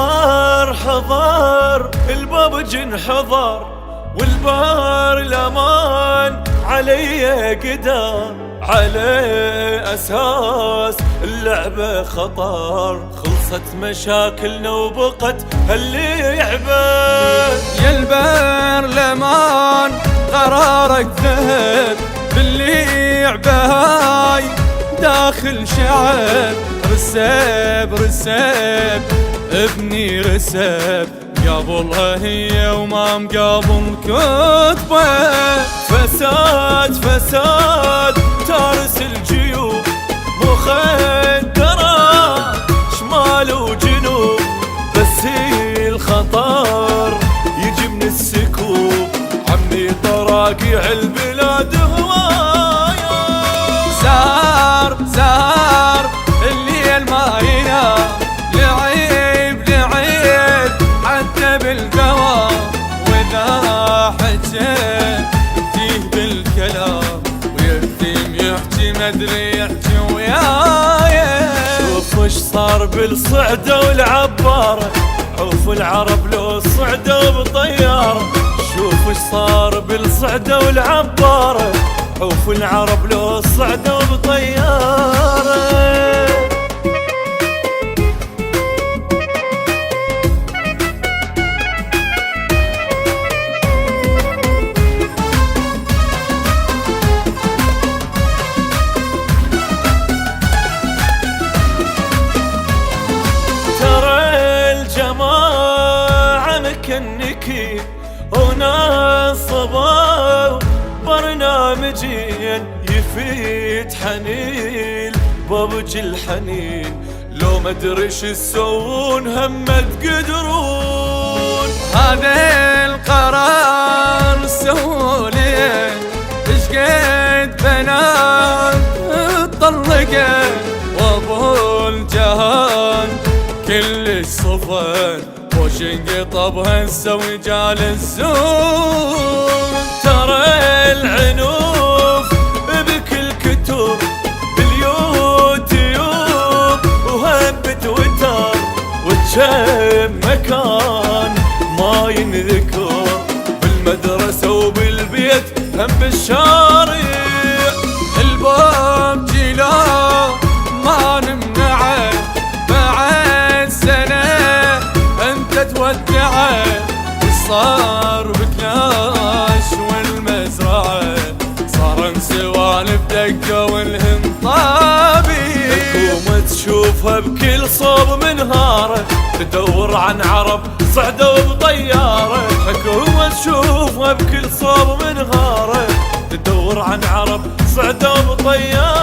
حضر حضر البابج انحضر، والبار الامان علي قدر، على اساس اللعبة خطر، خلصت مشاكلنا وبقت هاللي يعبه. يا البار الامان قرارك ذهب، باللي يعبهاي داخل شعب، رسب رسب ابني رسب، قابلها هي وما مقابل كتبه. فساد فساد تارس الجيوب، مخدرات شمال وجنوب، بس هي الخطر يجي من السكوب، عمي طراقيع البلاد هوايا. زار زار الليل ما ينام، لعيب لعيب حتى بالدوام، واذا حجيت تيه بالكلام، ويتيم يحكي مدري يحكي وياي. شوف وش صار بالصعدة والعبارة، عوف العرب لو صعدوا بطيارة. شوف وش صار بالصعدة والعبارة، عوف العرب لو صعدوا بطيارة. مكنكي هنا صباو برنامجين يفيد حنين بابج الحنين، لو ما ادري شو تسوون هم تقدرون. هذا القرار سوولي ايش قد بنات طلقت، وابو الجهان كلش صفن، وش انقطبها نسوي جال الزون. ترى العنوف بكل كتب باليوتيوب، وهم بتويتر وكم مكان ما ينذكر، بالمدرسة وبالبيت هم بالشارع. الباب جيلا ما نمنعه، بعد سنة انت تودعه، صار بكلاش والمزرعة، صار سوالف دقة والهم طابي. حكومة تشوفها بكل صوب منهارة، تدور عن عرب صعدوا بطيارة. حكومة تشوفها بكل صوب منهارة، تدور عن عرب صعدوا بطيارة.